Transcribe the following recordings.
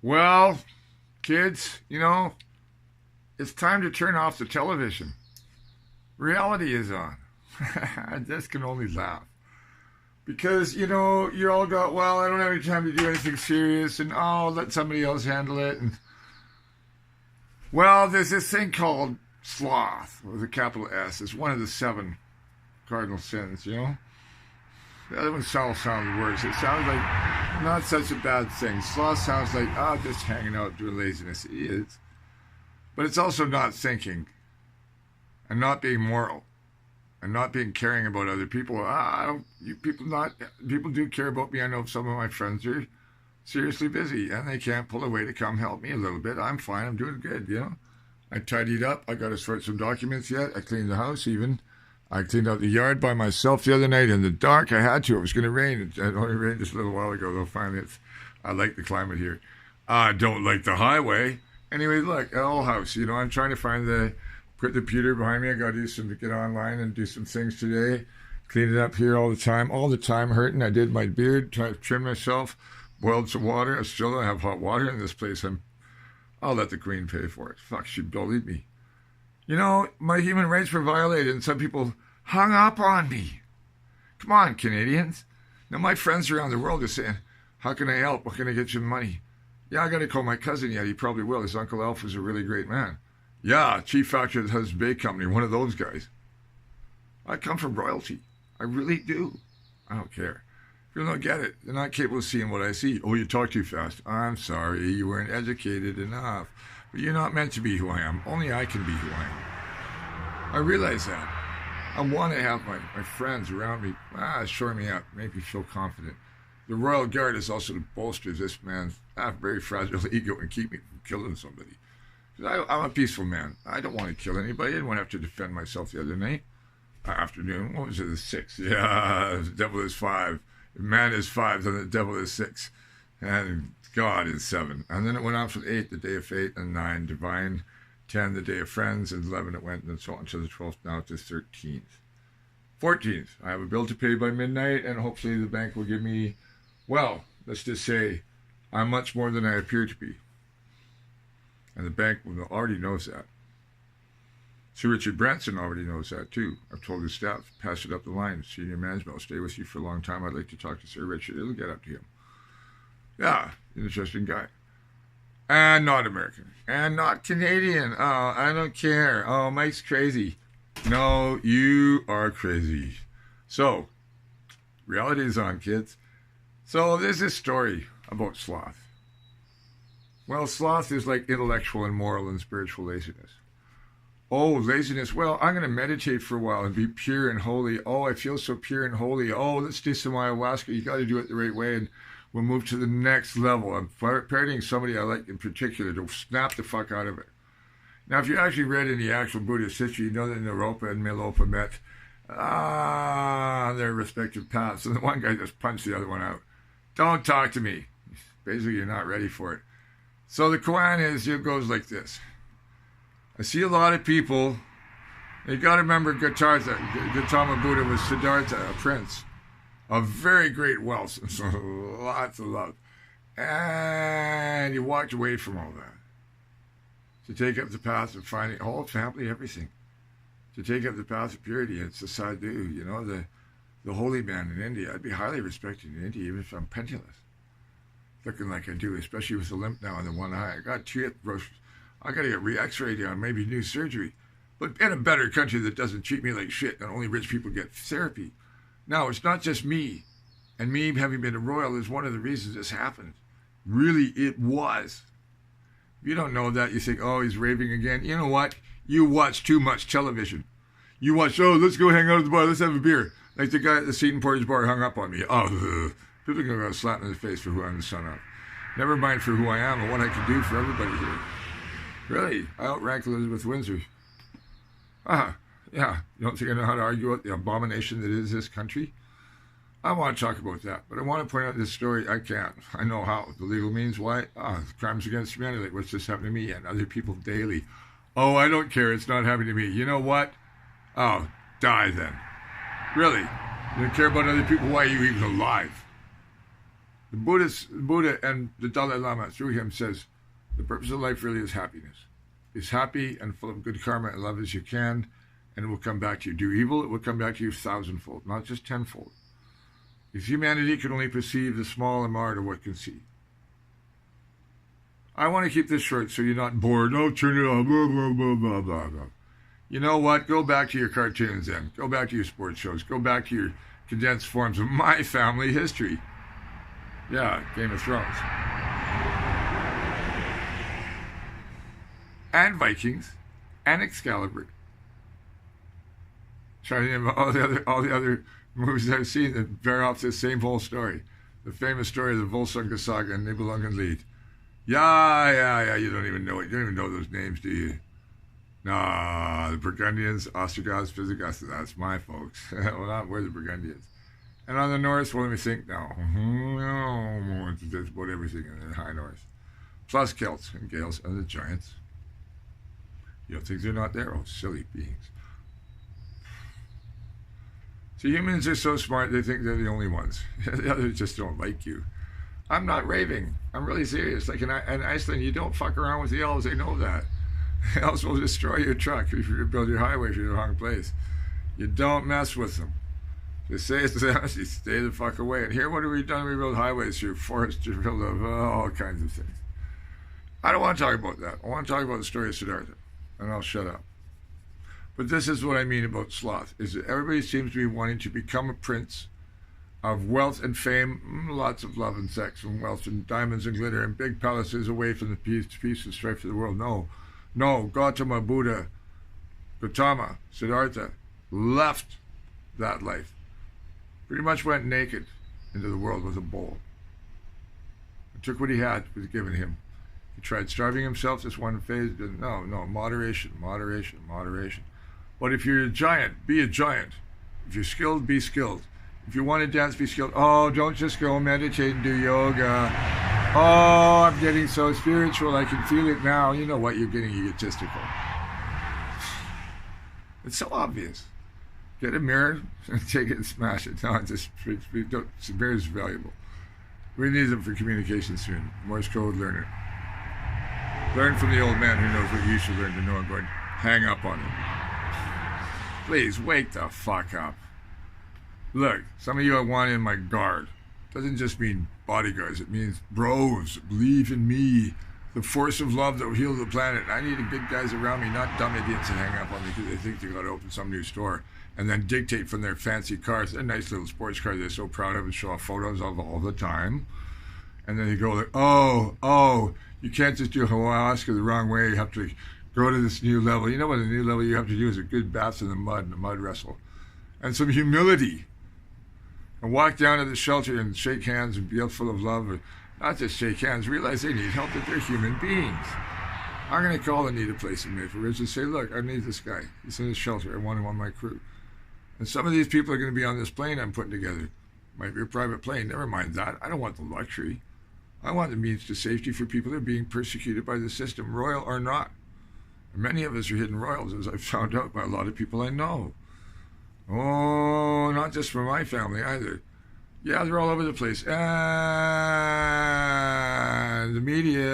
Well, kids, it's time to turn off the television. Reality is on. I just can only laugh. Because, you all got, well, I don't have any time to do anything serious, and let somebody else handle it. And well, there's this thing called sloth, with a capital S. It's one of the 7 cardinal sins. The other one sounds worse. It sounds like not such a bad thing. Sloth sounds like, just hanging out doing laziness. It is. But it's also not thinking and not being moral and not being caring about other people. People do care about me. I know some of my friends are seriously busy and they can't pull away to come help me a little bit. I'm fine. I'm doing good. I tidied up. I got to sort some documents yet. I cleaned the house even. I cleaned out the yard by myself the other night in the dark. I had to. It was going to rain. It only rained just a little while ago, though. Finally, I like the climate here. I don't like the highway. Anyway, look, an old house. I'm trying to find the computer behind me. I got to get online and do some things today. Clean it up here all the time hurting. I did my beard, tried to trim myself, boiled some water. I still don't have hot water in this place. I'll let the Queen pay for it. Fuck, she bullied me. My human rights were violated and some people hung up on me. Come on, Canadians. Now, my friends around the world are saying, how can I help? What can I get you money? Yeah, I got to call my cousin yet. He probably will. His Uncle Alf was a really great man. Yeah, chief factor of the Hudson Bay Company, one of those guys. I come from royalty. I really do. I don't care. People don't get it. They're not capable of seeing what I see. Oh, you talk too fast. I'm sorry. You weren't educated enough. But you're not meant to be who I am. Only I can be who I am. I realize that. I want to have my friends around me shore me up, make me feel confident. The Royal Guard is also to bolster this man's very fragile ego and keep me from killing somebody. I'm a peaceful man. I don't want to kill anybody. I didn't want to have to defend myself the other night. Afternoon. What was it? The 6th. Yeah, the devil is 5. If man is 5, then the devil is 6. And God is 7. And then it went on from 8, the day of fate, and 9, divine, 10, the day of friends, and 11 it went, and so on to the 12th, now to 13th. 14th, I have a bill to pay by midnight, and hopefully the bank will give me, well, let's just say, I'm much more than I appear to be. And the bank already knows that. Sir Richard Branson already knows that, too. I've told his staff, pass it up the line. Senior management will stay with you for a long time. I'd like to talk to Sir Richard. It'll get up to him. Yeah, interesting guy. And not American. And not Canadian. Oh, I don't care. Oh, Mike's crazy. No, you are crazy. So, reality is on, kids. So, there's this story about sloth. Well, sloth is like intellectual and moral and spiritual laziness. Oh, laziness. Well, I'm going to meditate for a while and be pure and holy. Oh, I feel so pure and holy. Oh, let's do some ayahuasca. You got to do it the right way, and we'll move to the next level. I'm parodying somebody I like in particular to snap the fuck out of it. Now, if you actually read in the actual Buddhist history, you know that Naropa and Milopa met on their respective paths, and the one guy just punched the other one out. Don't talk to me. Basically, you're not ready for it. So the koan it goes like this. I see a lot of people. You got to remember Gautama Buddha was Siddhartha, a prince of very great wealth, so lots of love. And he walked away from all that to take up the path of finding whole family, everything. To take up the path of purity. It's a sadhu, the holy man in India. I'd be highly respected in India, even if I'm penniless. Looking like I do, especially with the limp now in the one eye. I got I got to get re-x-rayed on, maybe new surgery. But in a better country that doesn't treat me like shit and only rich people get therapy. Now, it's not just me. And me having been a royal is one of the reasons this happened. Really, it was. If you don't know that, you think, oh, he's raving again. You know what? You watch too much television. You watch, let's go hang out at the bar, let's have a beer. Like the guy at the Seton Portage bar hung up on me. Oh, people are going to go slap me in the face for who I'm the son of. Never mind for who I am and what I can do for everybody here. Really, I outrank Elizabeth Windsor. Yeah. You don't think I know how to argue about the abomination that is this country? I want to talk about that, but I want to point out this story. I can't. I know how. The legal means. Why? Crimes against humanity. Like what's this happening to me and other people daily? Oh, I don't care. It's not happening to me. You know what? Oh, die then. Really? You don't care about other people? Why are you even alive? The Buddha and the Dalai Lama through him says, the purpose of life really is happiness. Is happy and full of good karma and love as you can, and it will come back to you. Do evil, it will come back to you 1,000-fold, not just 10-fold. If humanity can only perceive the small and mild of what can see. I want to keep this short so you're not bored. Oh, turn it off, blah, blah, blah, blah, blah, blah. You know what? Go back to your cartoons then. Go back to your sports shows. Go back to your condensed forms of my family history. Yeah, Game of Thrones. And Vikings. And Excalibur. Trying to name all the other movies I've seen that bear off this same whole story. The famous story of the Volsunga Saga and Nibelungenlied. Yeah, you don't even know it. You don't even know those names, do you? Nah, the Burgundians, Ostrogoths, Visigoths, that's my folks. Well, we're the Burgundians. And on the north, well, let me think now. There's about everything in the high north. Plus Celts and Gaels and the giants. You don't think they're not there? Oh, silly beings. So humans are so smart, they think they're the only ones. The others just don't like you. I'm not raving. I'm really serious. Like in Iceland, you don't fuck around with the elves. They know that. The elves will destroy your truck if you build your highway if you're in the wrong place. You don't mess with them. Just say it to them, you stay the fuck away. And here, what have we done? We build highways through forests, you build all kinds of things. I don't want to talk about that. I want to talk about the story of Siddhartha. And I'll shut up. But this is what I mean about sloth, is that everybody seems to be wanting to become a prince of wealth and fame, lots of love and sex and wealth and diamonds and glitter and big palaces away from the peace and strife of the world. No, Gautama, Buddha, Gautama, Siddhartha left that life. Pretty much went naked into the world with a bowl. He took what he had, was given him. He tried starving himself this one phase. No, moderation. But if you're a giant, be a giant. If you're skilled, be skilled. If you want to dance, be skilled. Oh, don't just go meditate and do yoga. Oh, I'm getting so spiritual, I can feel it now. You know what, you're getting egotistical. It's so obvious. Get a mirror and take it and smash it. No, mirror is valuable. We need them for communication soon. Morse code, learn it. Learn from the old man who knows what you should learn to know and go and hang up on him. Please, wake the fuck up. Look, some of you I want in my guard. Doesn't just mean bodyguards. It means bros. Believe in me. The force of love that will heal the planet. I need good guys around me, not dumb idiots that hang up on me because they think they got to open some new store and then dictate from their fancy cars. They're nice little sports cars they're so proud of and show off photos of all the time. And then they go like, oh, you can't just do ayahuasca the wrong way. You have to go to this new level. You know what? The new level you have to do is a good bath in the mud and a mud wrestle. And some humility. And walk down to the shelter and shake hands and be full of love. Or not just shake hands, realize they need help, that they're human beings. I'm going to call and need a place in Mayfair Ridge and say, look, I need this guy. He's in the shelter. I want him on my crew. And some of these people are going to be on this plane I'm putting together. Might be a private plane. Never mind that. I don't want the luxury. I want the means to safety for people that are being persecuted by the system, royal or not. And many of us are hidden royals, as I've found out by a lot of people I know. Oh, not just for my family either. Yeah, they're all over the place. And the media.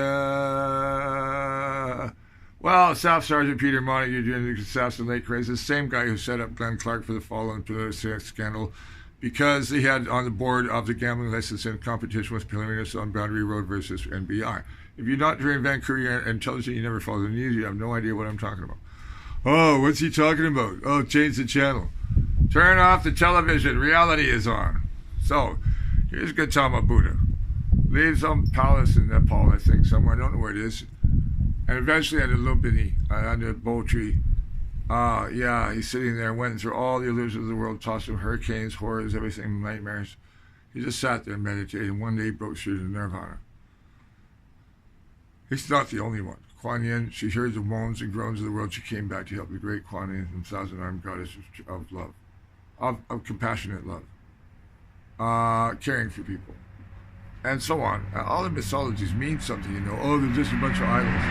Well, Staff Sergeant Peter Montague during the assassin lake craze, the same guy who set up Glenn Clark for the fall and political scandal because he had on the board of the gambling license in competition with Pillars on Boundary Road versus NBI. If you're not during Vancouver intelligent, you never follow the news, you have no idea what I'm talking about. Oh, what's he talking about? Oh, change the channel. Turn off the television. Reality is on. So, here's Gautama Buddha. Leaves some palace in Nepal, I think, somewhere. I don't know where it is. And eventually at a Lumbini, under a bow tree. He's sitting there, went through all the illusions of the world, tossed him hurricanes, horrors, everything, nightmares. He just sat there and meditated, and one day he broke through to nirvana. He's not the only one. Kuan Yin, she heard the moans and groans of the world. She came back to help the great Kuan Yin, the thousand-armed goddess of love, of compassionate love, caring for people, and so on. All the mythologies mean something, you know. Oh, they're just a bunch of idols.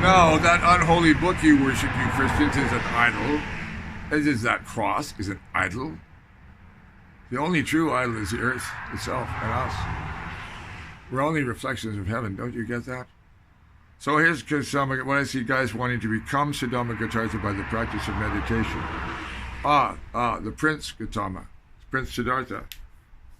No, that unholy book you worship, you Christians, is an idol. Is that cross is an idol. The only true idol is the earth itself and us. We're only reflections of heaven. Don't you get that? So here's when I see guys wanting to become Siddhama Gautama by the practice of meditation. The Prince Gautama, Prince Siddhartha.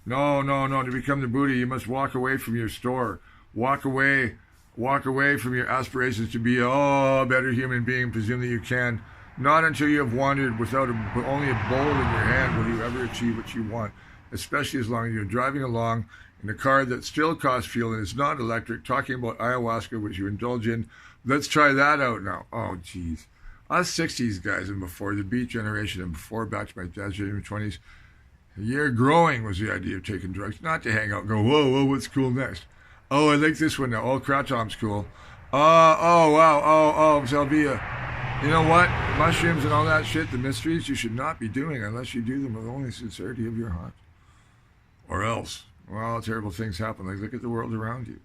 No. To become the Buddha, you must walk away from your store. Walk away from your aspirations to be a better human being. Presume that you can. Not until you have wandered without only a bowl in your hand will you ever achieve what you want. Especially as long as you're driving along in a car that still costs fuel and is not electric, talking about ayahuasca, which you indulge in. Let's try that out now. Oh, geez. Us 60s guys and before, the beat generation and before, back to my dad's 20s, a year growing was the idea of taking drugs, not to hang out and go, whoa, what's cool next? Oh, I like this one now. Oh, Kratom's cool. Wow. Salvia. You know what? Mushrooms and all that shit, the mysteries, you should not be doing unless you do them with only sincerity of your heart. Or else, well, terrible things happen. Like, look at the world around you.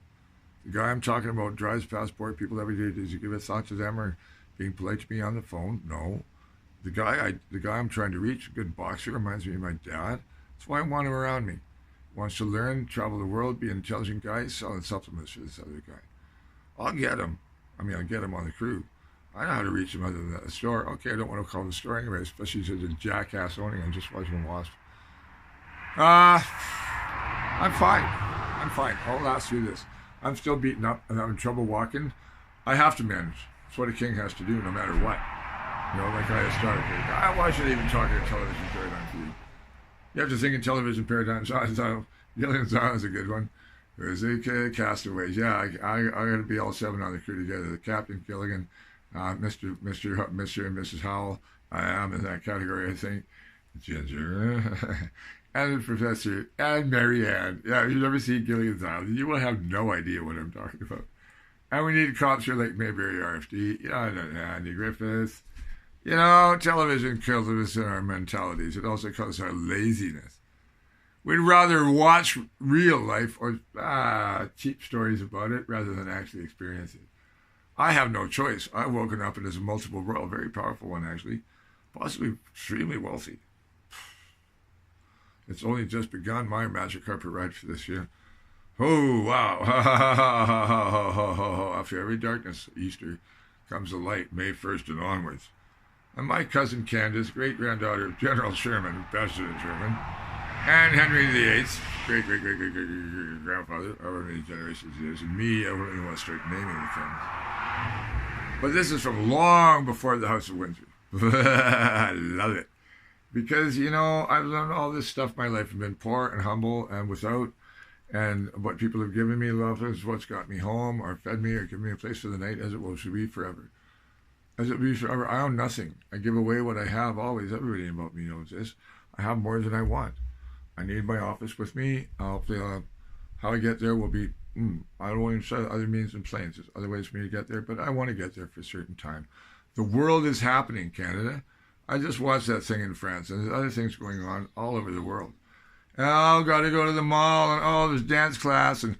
The guy I'm talking about drives passport people every day. Does he give a thought to them or being polite to me on the phone? No. The guy I'm trying to reach, a good boxer, reminds me of my dad. That's why I want him around me. Wants to learn, travel the world, be an intelligent guy, selling supplements for this other guy. I'll get him. I'll get him on the crew. I know how to reach him other than the store. Okay, I don't want to call the store anyway, especially to the jackass owning. I'm just watching him lost. I'm fine. I'll last through this. I'm still beaten up and having trouble walking. I have to manage. It's what a king has to do no matter what. Like I started. Why should I even talk in television paradigm for you? You have to think in television paradigm. Gillian Zahn is a good one. There's Castaways. Yeah, I got to be all seven on the crew together. The Captain Gilligan, Mr. and Mrs. Howell. I am in that category, I think. Ginger. And the Professor. And Mary Ann. Yeah, if you've ever seen Gillian Zahn, you will have no idea what I'm talking about. And we need cops here like Mayberry RFD. Andy Griffith. Television kills us in our mentalities. It also kills our laziness. We'd rather watch real life or cheap stories about it rather than actually experience it. I have no choice. I've woken up in this multiple world, very powerful one actually, possibly extremely wealthy. It's only just begun my magic carpet ride for this year. Oh, wow. After every darkness, Easter, comes the light, May 1st and onwards. And my cousin Candace, great-granddaughter of General Sherman, President Sherman, and Henry VIII, great-great-great-great-grandfather, however many generations it is, and me, I don't even want to start naming the things. But this is from long before the House of Windsor. I love it. Because, I've learned all this stuff in my life. I've been poor and humble and without. And what people have given me, love, is what's got me home or fed me or given me a place for the night, as it will should be forever. As it will be forever. I own nothing. I give away what I have always. Everybody about me knows this. I have more than I want. I need my office with me. How I get there will be, I don't want to say other means and planes. There's other ways for me to get there, but I want to get there for a certain time. The world is happening, Canada. I just watched that thing in France, and there's other things going on all over the world. Oh, got to go to the mall, and there's dance class, and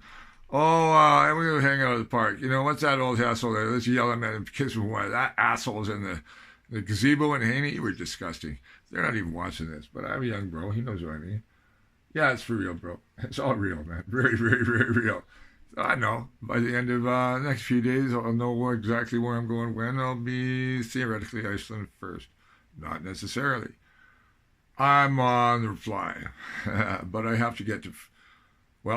and we're going to hang out at the park. What's that old asshole there? Let's yell at him and kiss him. One of that assholes in the gazebo in Haney. You were disgusting. They're not even watching this, but I'm a young bro. He knows what I mean. Yeah, it's for real, bro. It's all real, man. Very, very, very real. So I know. By the end of the next few days, I'll know exactly where I'm going when. I'll be theoretically Iceland first. Not necessarily. I'm on the fly. But I have to get to,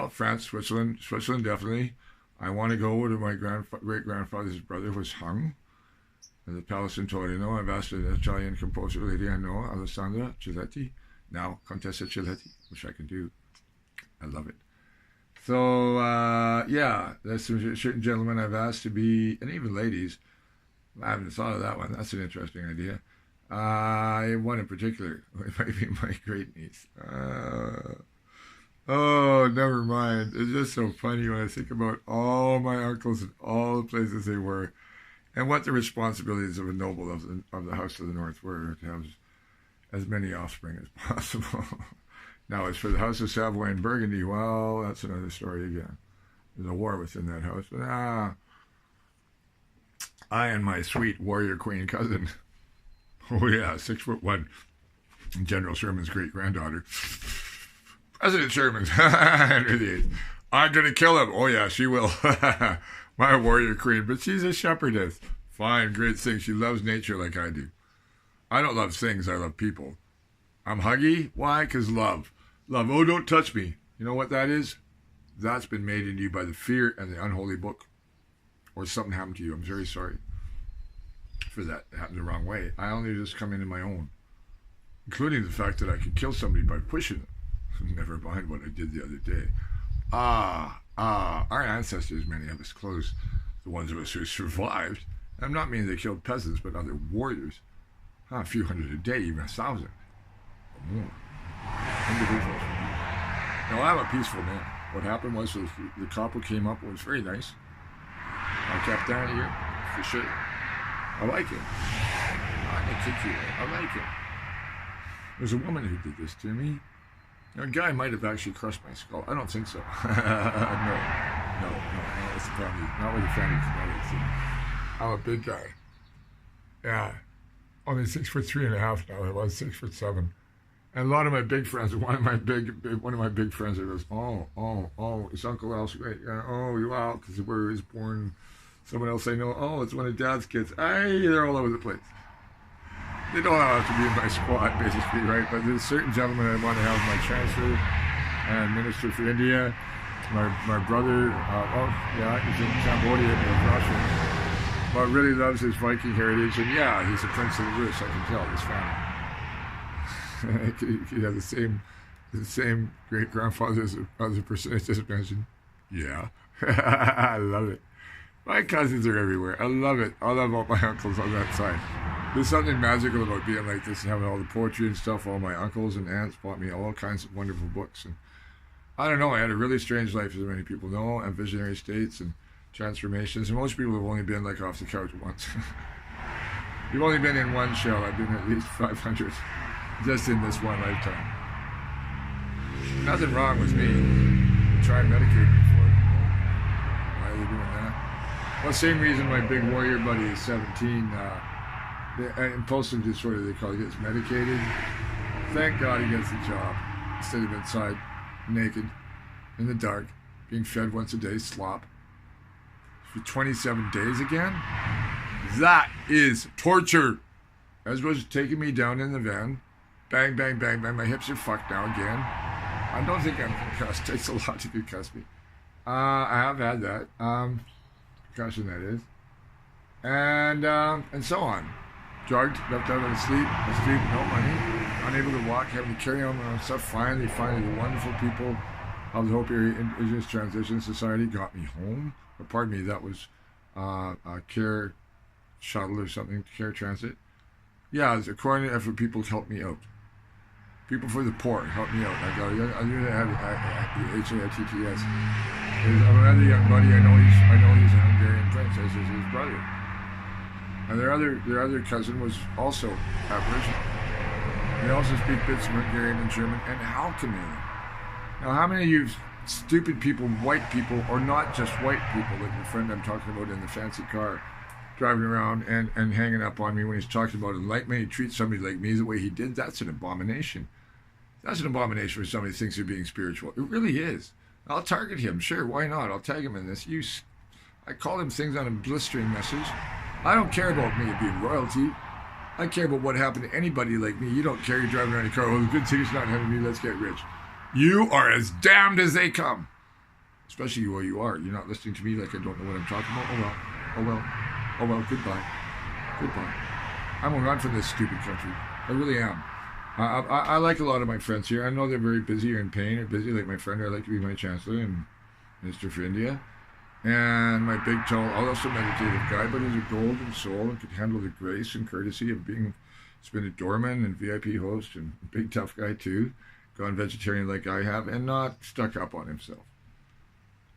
France, Switzerland. Switzerland, definitely. I want to go where my great-grandfather's brother was hung at the Palace in Torino. I've asked an Italian composer lady I know, Alessandra Ciletti, now Contessa Ciletti, which I can do. I love it. So, there's some certain gentlemen I've asked to be, and even ladies. I haven't thought of that one. That's an interesting idea. One in particular, it might be my great niece. Never mind. It's just so funny when I think about all my uncles and all the places they were, and what the responsibilities of a noble of the House of the North were to have as many offspring as possible. Now, as for the House of Savoy and Burgundy, well, that's another story again. There's a war within that house, but I and my sweet warrior queen cousin. Oh yeah, 6'1", General Sherman's great-granddaughter. President Sherman's, Henry VIII. I'm going to kill him. Oh, yeah, she will. My warrior queen. But she's a shepherdess. Fine, great thing. She loves nature like I do. I don't love things. I love people. I'm huggy. Why? Because love. Love. Oh, don't touch me. You know what that is? That's been made in you by the fear and the unholy book. Or something happened to you. I'm very sorry for that. It happened the wrong way. I only just come into my own. Including the fact that I could kill somebody by pushing them. Never mind what I did the other day. Our ancestors, many of us close, the ones of us who survived. I'm not meaning they killed peasants, but other warriors. A few hundred a day, even 1,000 or more. Individuals. Now, I'm a peaceful man. What happened was the couple came up. It was very nice. I kept down here, for sure. I like him. I'm a kick you. I like him. There's a woman who did this to me. A guy might have actually crushed my skull. I don't think so. No, that's the problem. Not with the family genetics. I'm a big guy. Yeah. Only 6'3.5" now. I was 6'7". And a lot of my big friends, one of my big friends, it goes, oh, it's Uncle Al's great. Oh, you out because where he was born. Someone else I know, oh, it's one of Dad's kids. They're all over the place. They don't have to be in my squad, basically, right? But there's certain gentlemen I want to have my chancellor and minister for India. My brother, he's in Cambodia and Russia, but really loves his Viking heritage. And yeah, he's a prince of the Rus, I can tell, his family. He had the same great grandfather as the person I just mentioned. Yeah, I love it. My cousins are everywhere. I love it. I love all my uncles on that side. There's something magical about being like this and having all the poetry and stuff. All my uncles and aunts bought me all kinds of wonderful books. And I don't know, I had a really strange life, as many people know, and visionary states and transformations. And most people have only been like off the couch once. You've only been in one shell. I've been at least 500 just in this one lifetime. Nothing wrong with me. Try and medicate me for it. Why are they doing that? Well, same reason my big warrior buddy is 17. Impulsive disorder, they call it, gets medicated. Thank God he gets the job instead of inside, naked, in the dark, being fed once a day, slop, for 27 days again. That is torture. As was taking me down in the van, bang, bang, bang, bang. My hips are fucked now again. I don't think I'm concussed. It takes a lot to concuss me. I have had that. Concussion, that is. And so on. Drugged, left out on the street, no money, unable to walk, having to carry on my own stuff. Finally, the wonderful people of the Hope Area Indigenous Transition Society got me home. Or pardon me, that was a care shuttle or something, care transit. Yeah, it's a coordinated effort. People helped me out. People for the poor helped me out. I knew they had HATTS. Another young buddy, I know he's a Hungarian prince, as is his brother. And their other cousin was also Aboriginal. They also speak bits of Hungarian and German and Halkanian. Now, how many of you stupid people, white people, or not just white people, like the friend I'm talking about in the fancy car, driving around and hanging up on me when he's talking about enlightenment, he treats somebody like me the way he did, that's an abomination. That's an abomination for somebody who thinks they're being spiritual. It really is. I'll target him, sure, why not? I'll tag him in this. I call him things on a blistering message. I don't care about me being royalty. I care about what happened to anybody like me. You don't care, you're driving around your car, the good thing's not having me, let's get rich. You are as damned as they come. Especially where you are. You're not listening to me like I don't know what I'm talking about. Oh well, goodbye. I'm gonna run from this stupid country. I really am. I like a lot of my friends here. I know they're very busy or in pain or busy, like my friend who I'd like to be my chancellor and Minister for India. And my big, tall, also meditative guy, but he's a golden soul and could handle the grace and courtesy of being, he's been a doorman and VIP host and a big tough guy too, gone vegetarian like I have, and not stuck up on himself.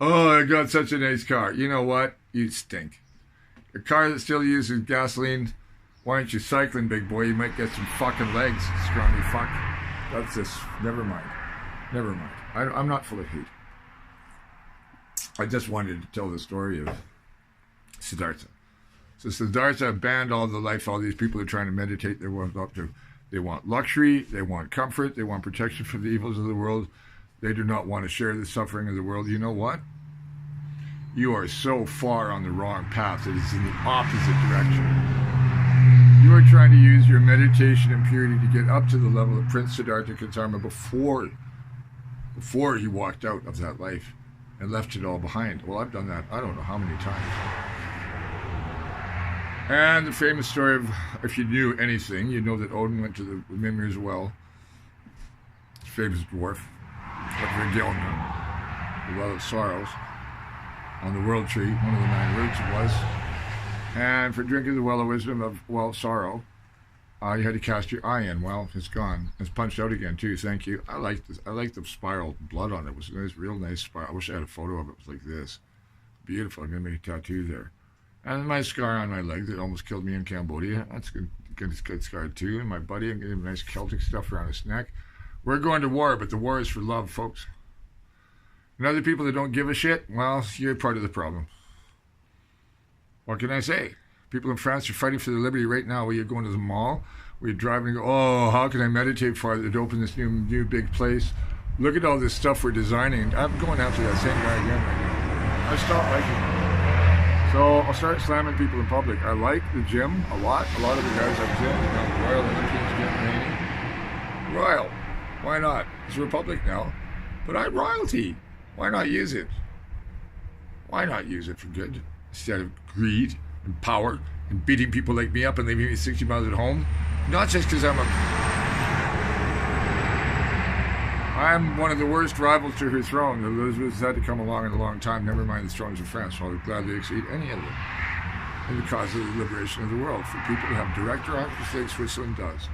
Oh, I got such a nice car. You know what? You stink. A car that still uses gasoline, why aren't you cycling, big boy? You might get some fucking legs, scrawny fuck. That's just, never mind. I'm not full of hate. I just wanted to tell the story of Siddhartha. So Siddhartha banned all these people who are trying to meditate. They want luxury, they want comfort, they want protection from the evils of the world. They do not want to share the suffering of the world. You know what? You are so far on the wrong path that it's in the opposite direction. You are trying to use your meditation and purity to get up to the level of Prince Gautama before he walked out of that life and left it all behind. Well, I've done that I don't know how many times. And the famous story of, if you knew anything, you'd know that Odin went to the Mimir's well, famous dwarf, of the well of sorrows, on the world tree, one of the 9 roots it was. And for drinking the well of wisdom of well of sorrow, you had to cast your eye in. Well, it's gone. It's punched out again too. Thank you. I like this. I like the spiral blood on it. It was a nice, real nice spiral. I wish I had a photo of it. It was like this. Beautiful. I'm gonna make a tattoo there. And my scar on my leg that almost killed me in Cambodia. That's good. Good scar too. And my buddy, I'm getting nice Celtic stuff around his neck. We're going to war, but the war is for love, folks. And other people that don't give a shit, well, you're part of the problem. What can I say? People in France are fighting for their liberty right now. Where you're going to the mall, where you're driving and go, oh, how can I meditate for it to open this new big place? Look at all this stuff we're designing. I'm going after that same guy again right now. I stopped liking it. So I'll start slamming people in public. I like the gym a lot. A lot of the guys I was in, Royal Olympians getting training. Royal. Why not? It's a republic now. But I'm royalty. Why not use it? Why not use it for good? Instead of greed and power and beating people like me up and leaving me 60 miles at home. Not just because I'm one of the worst rivals to her throne. Elizabeth had to come along in a long time, never mind the thrones of France. So I would gladly exceed any of them in the cause of the liberation of the world. For people to have direct democracy like Switzerland does,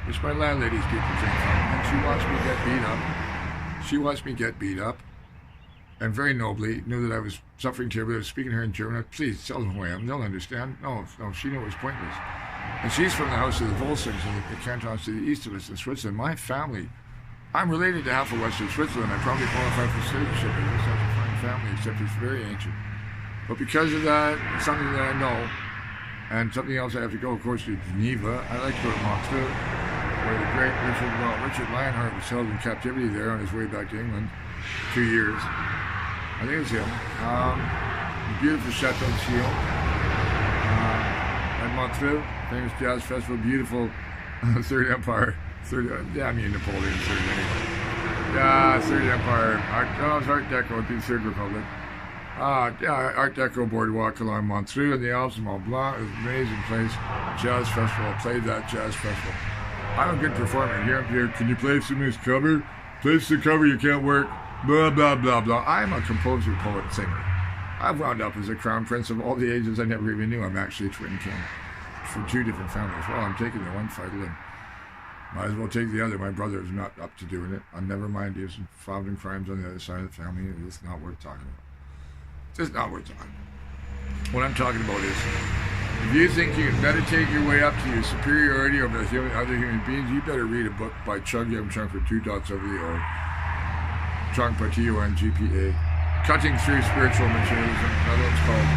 which my landlady's people came from. And she watched me get beat up. She watched me get beat up. And very nobly knew that I was suffering terribly. I was speaking to her in German. Please tell them who I am. They'll understand. No, she knew it was pointless. And she's from the house of the Volsungs in the cantons to the east of us in Switzerland. My family, I'm related to half of western Switzerland. I probably qualify for citizenship. I just have a fine family, except it's very ancient. But because of that, it's something that I know, and something else I have to go, of course, to Geneva. I like to go to Montreux, where the great Richard Lionheart was held in captivity there on his way back to England. 2 years. I think it's him. Beautiful Chateau de Chillon. At Montreux, famous jazz festival, beautiful Third Empire. I mean Napoleon, Third anyway. Yeah, Third Empire. It's Art Deco, it'd be the Third Republic. Art Deco boardwalk along Montreux and the Alps and Mont Blanc. It was an amazing place. Jazz festival. I played that jazz festival. I'm a good performer. Here, can you play some of this cover? Play some cover, you can't work. Blah, blah, blah, blah. I'm a composer, poet, singer. I've wound up as a crown prince of all the ages I never even knew. I'm actually a twin king from 2 different families. Well, I'm taking the one fighter and might as well take the other. My brother is not up to doing it. I'll never mind his founding crimes on the other side of the family. It's not worth talking about. It's just not worth talking about. What I'm talking about is, if you think you can meditate your way up to your superiority over other human beings, you better read a book by Chug Yum Chung for 2 dots over the O. Chung P-T-O-N GPA. Cutting Through Spiritual Materialism. Another one's called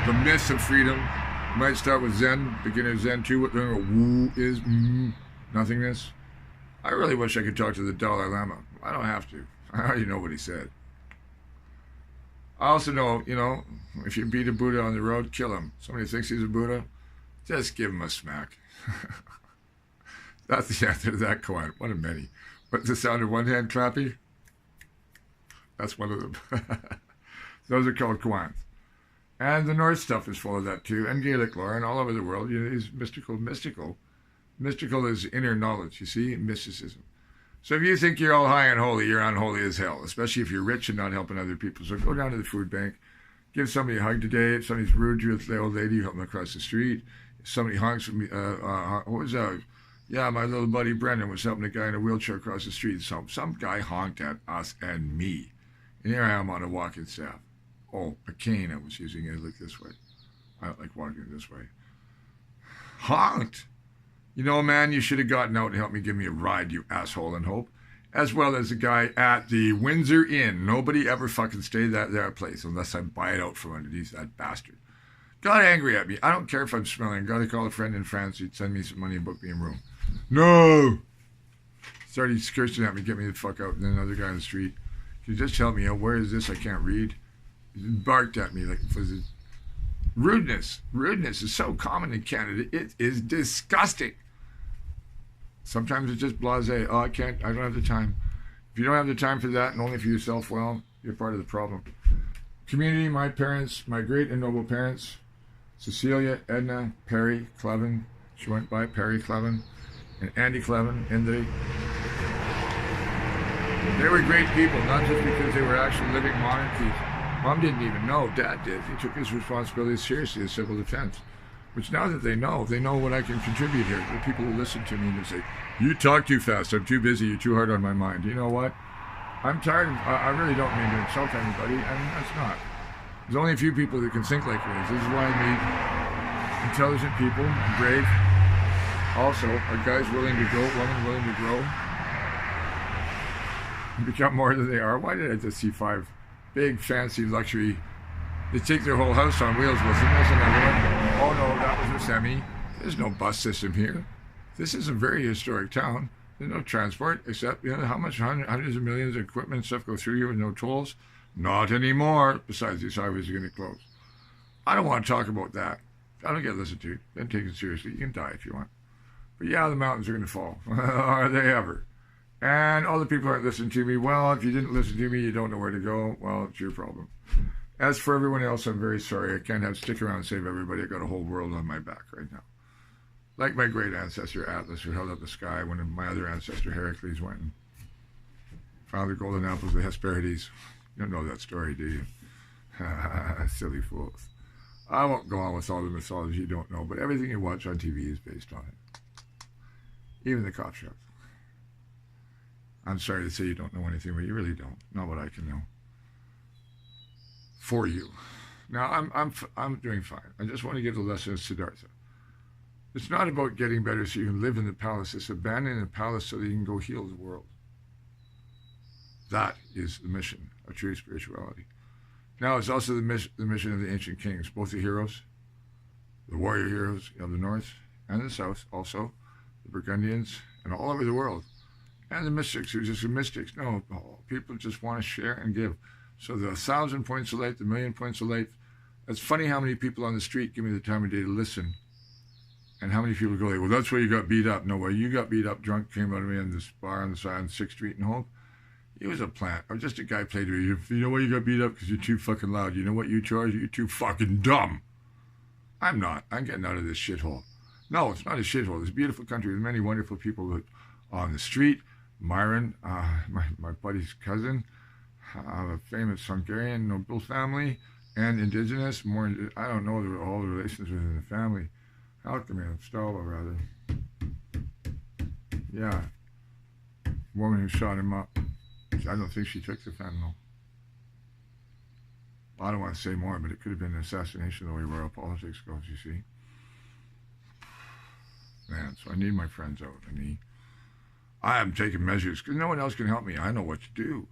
The Myth of Freedom. You might start with Zen, beginner Zen 2. What the woo is nothingness. I really wish I could talk to the Dalai Lama. I don't have to. I already know what he said. I also know, if you beat a Buddha on the road, kill him. Somebody thinks he's a Buddha, just give him a smack. That's the answer to that koan. One of many. What's the sound of one hand clapping? That's one of them. Those are called koans. And the Norse stuff is full of that too, and Gaelic lore, and all over the world. Is mystical. Mystical is inner knowledge, you see, mysticism. So if you think you're all high and holy, you're unholy as hell, especially if you're rich and not helping other people. So go down to the food bank, give somebody a hug today. If somebody's rude to you, the old lady, you help them across the street. If somebody honks from me, what was that? Yeah, my little buddy Brendan was helping a guy in a wheelchair across the street. So some guy honked at us and me. And here I am on a walking staff. Oh, a cane I was using. It looked this way. I don't like walking this way. Honked. Man, you should have gotten out and helped me give me a ride, you asshole, and hope. As well as the guy at the Windsor Inn. Nobody ever fucking stayed at that place unless I buy it out from underneath that bastard. Got angry at me. I don't care if I'm smelling. Got to call a friend in France. He'd send me some money and book me a room. No! started cursing at me, get me the fuck out. And then another guy on the street, can you just help me out? Where is this? I can't read. He barked at me like was it rudeness. Rudeness is so common in Canada. It is disgusting. Sometimes it's just blasé. Oh, I can't. I don't have the time. If you don't have the time for that and only for yourself, well, you're part of the problem. Community, my parents, my great and noble parents, Cecilia, Edna, Perry, Clevin. She went by Perry Clevin, and Andy Clevin, Indri. They were great people, not just because they were actually living monarchies. Mom didn't even know. Dad did. He took his responsibility seriously as civil defense. Which now that they know what I can contribute here. The people who listen to me and say, you talk too fast, I'm too busy, you're too hard on my mind. You know what? I'm tired of, I really don't mean to insult anybody, and that's not. There's only a few people that can think like this. This is why I need intelligent people, brave. Also, are guys willing to go, women willing to grow, and become more than they are. Why did I just see 5 big, fancy, luxury, they take their whole house on wheels with them? There's another one. Oh no, that was a semi. There's no bus system here. This is a very historic town. There's no transport except, how much hundreds of millions of equipment and stuff go through here with no tolls? Not anymore. Besides, these highways are going to close. I don't want to talk about that. I don't get listened to. Don't take it seriously. You can die if you want. But yeah, the mountains are going to fall. Are they ever? And all the people aren't listening to me. Well, if you didn't listen to me, you don't know where to go. Well, it's your problem. As for everyone else, I'm very sorry. I can't stick around and save everybody. I got a whole world on my back right now. Like my great ancestor Atlas, who held up the sky when my other ancestor Heracles went and found the golden apples of the Hesperides. You don't know that story, do you? Silly fools. I won't go on with all the mythology you don't know, but everything you watch on TV is based on it. Even the cop shows. I'm sorry to say you don't know anything, but you really don't. Not what I can know. For you. Now, I'm doing fine. I just want to give the lesson of Siddhartha. It's not about getting better so you can live in the palace. It's abandoning the palace so that you can go heal the world. That is the mission of true spirituality. Now, it's also the mission of the ancient kings, both the heroes, the warrior heroes of the north and the south, also the Burgundians, and all over the world. And the mystics, who are just mystics. No, people just want to share and give. So the 1,000 points of light, the 1,000,000 points of light. It's funny how many people on the street give me the time of day to listen. And how many people go, well, that's why you got beat up. No, well, you got beat up, drunk, came out of me in this bar on the side on 6th Street in Hope. He was a plant. Or just a guy played with you. You know why you got beat up? Because you're too fucking loud. You know what you charge? You're too fucking dumb. I'm not. I'm getting out of this shithole. No, it's not a shithole. It's a beautiful country with many wonderful people on the street. Myron, my buddy's cousin, a famous Hungarian noble family, and indigenous. I don't know all the relations within the family. Alchemy, Stala, rather. Yeah. Woman who shot him up. I don't think she took the fentanyl. I don't want to say more, but it could have been an assassination the way royal politics goes, you see. Man, so I need my friends out. I am taking measures because no one else can help me. I know what to do.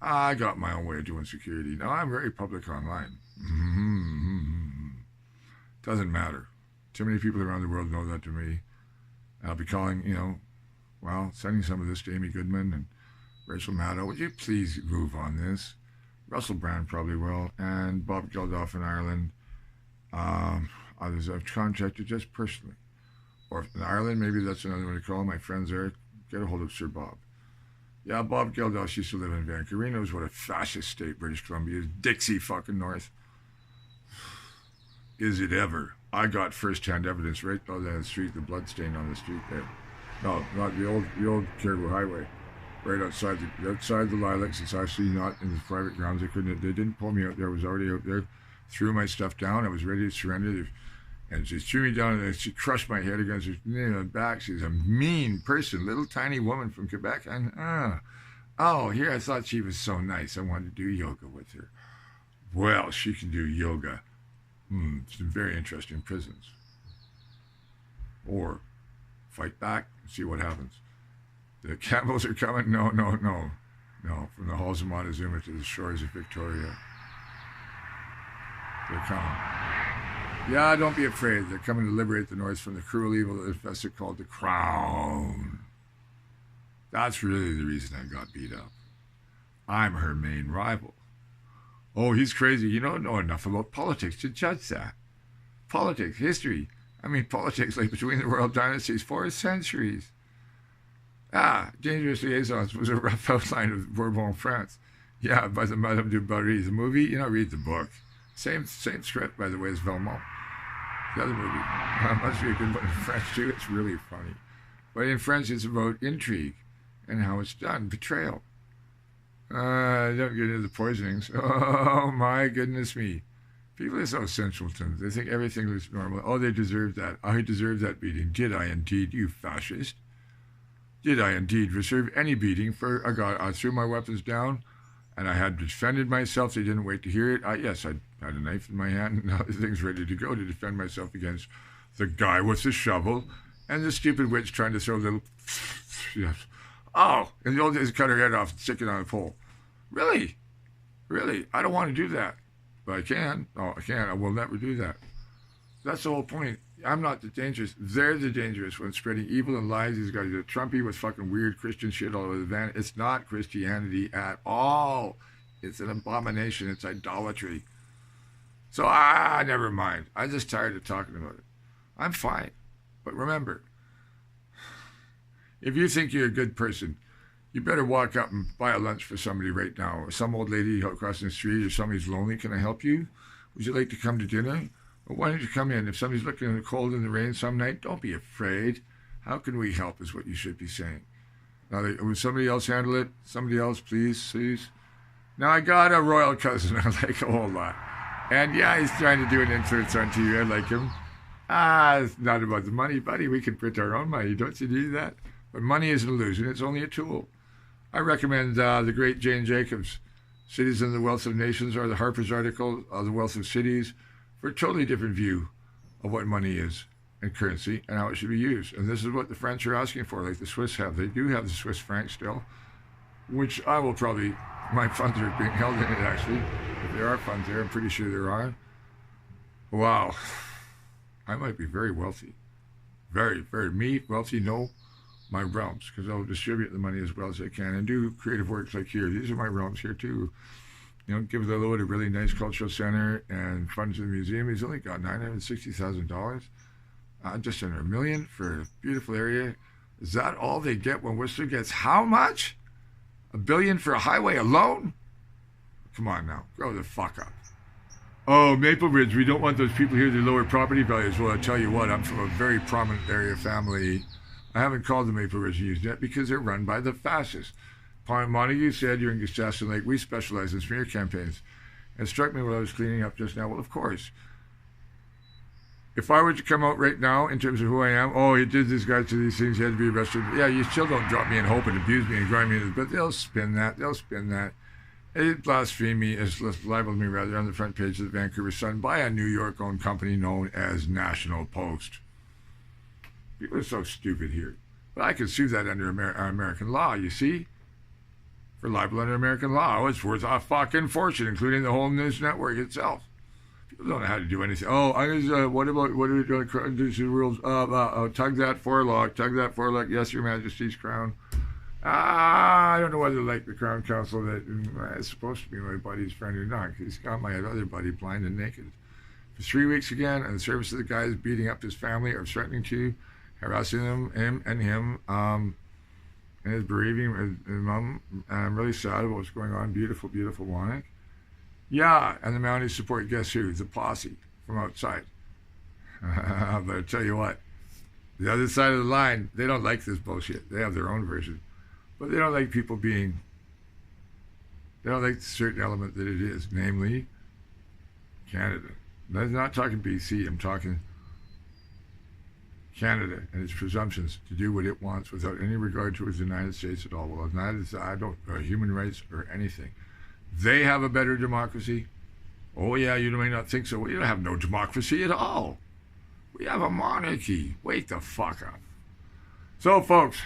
I got my own way of doing security. Now, I'm very public online. Doesn't matter. Too many people around the world know that to me. I'll be calling, sending some of this to Amy Goodman and Rachel Maddow. Would you please move on this? Russell Brand probably will. And Bob Geldof in Ireland. Others I've contacted just personally. Or in Ireland, maybe that's another one to call. My friends there, get a hold of Sir Bob. Yeah, Bob Geldof used to live in Vancouver. He knows what a fascist state British Columbia is. Dixie fucking North. Is it ever? I got first-hand evidence right down the street, the blood stain on the street there. No, not the old Caribou Highway. Right outside the Lilacs. It's actually not in the private grounds. They didn't pull me out there. I was already out there. Threw my stuff down. I was ready to surrender. And she threw me down and she crushed my head against her back. She's a mean person, little tiny woman from Quebec. And here I thought she was so nice. I wanted to do yoga with her. Well, she can do yoga. Some very interesting prisons. Or fight back and see what happens. The camels are coming? No. From the halls of Montezuma to the shores of Victoria. They're coming. Yeah, don't be afraid. They're coming to liberate the North from the cruel evil that infested called the Crown. That's really the reason I got beat up. I'm her main rival. Oh, he's crazy. You don't know enough about politics to judge that. Politics, history. I mean, politics like between the royal dynasties for centuries. Dangerous Liaisons was a rough outline of Bourbon France. Yeah, by the Madame du Barry. The movie, read the book. Same script, by the way, as Velmont. The other movie. Must be a good one in French, too. It's really funny. But in French, it's about intrigue and how it's done. Betrayal. Don't get into the poisonings. Oh, my goodness me. People are so simpletons. They think everything is normal. Oh, they deserve that. I deserve that beating. Did I indeed, you fascist? Did I indeed deserve any beating? I threw my weapons down, and I had defended myself. They didn't wait to hear it. Yes, I had a knife in my hand, and other things ready to go to defend myself against the guy with the shovel and the stupid witch trying to throw little... Yes. Oh, in the old days, cut her head off and stick it on a pole. Really? Really? I don't want to do that. But I can. Oh, I can. I will never do that. That's the whole point. I'm not the dangerous. They're the dangerous ones spreading evil and lies. These guys are Trumpy with fucking weird Christian shit all over the van. It's not Christianity at all. It's an abomination. It's idolatry. So, never mind. I'm just tired of talking about it. I'm fine. But remember, if you think you're a good person, you better walk up and buy a lunch for somebody right now, or some old lady crossing the street, or somebody's lonely. Can I help you? Would you like to come to dinner? Well, why don't you come in? If somebody's looking in the cold and the rain some night, don't be afraid. How can we help is what you should be saying. Now, would somebody else handle it? Somebody else, please. Now, I got a royal cousin I like a whole lot. And yeah, he's trying to do an influence on TV. I like him. It's not about the money, buddy. We can print our own money. Don't you do that? But money is an illusion. It's only a tool. I recommend the great Jane Jacobs, Cities and the Wealth of Nations, or the Harper's article, The Wealth of Cities, for a totally different view of what money is and currency and how it should be used. And this is what the French are asking for, like the Swiss have. They do have the Swiss franc still, which I will probably, my funds are being held in it actually. If there are funds there, I'm pretty sure there are. Wow. I might be very wealthy. Very, very. Me, wealthy, no. My realms, because I'll distribute the money as well as I can and do creative works like here. These are my realms here too. Give the Lord a really nice cultural center and funds to the museum. He's only got $960,000, just under $1 million for a beautiful area. Is that all they get when Whistler gets how much? $1 billion for a highway alone? Come on now, grow the fuck up. Oh, Maple Ridge, we don't want those people here to lower property values. Well, I'll tell you what, I'm from a very prominent area family. I haven't called the Maple Ridge News yet because they're run by the fascists. Montague said during Gastassin Lake, we specialize in smear campaigns. And it struck me when I was cleaning up just now, well, of course. If I were to come out right now in terms of who I am, he did this guy to these things, he had to be arrested. Yeah, you still don't drop me in hope and abuse me and grind me, but they'll spin that. It blasphemed me, it's libeled me rather, on the front page of the Vancouver Sun by a New York-owned company known as National Post. People are so stupid here. But I could sue that under American law, you see? For libel under American law. It's worth a fucking fortune, including the whole news network itself. People don't know how to do anything. What are we doing to the rules? Tug that forelock. Yes, Your Majesty's crown. I don't know whether like the Crown Council that is supposed to be my buddy's friend or not. He's got my other buddy blind and naked. For 3 weeks again, and the service of the guys beating up his family or threatening to, harassing him, and his bereaving his mom. I'm really sad about what's going on. Beautiful, beautiful Wannock. Yeah, and the Mounties support, guess who? The posse from outside. But I tell you what, the other side of the line, they don't like this bullshit. They have their own version. But they don't like people they don't like the certain element that it is, namely Canada. I'm not talking BC, I'm talking Canada and its presumptions to do what it wants without any regard towards the United States at all. Well, human rights or anything. They have a better democracy. Oh yeah, you may not think so. We don't have no democracy at all. We have a monarchy. Wake the fuck up. So, folks,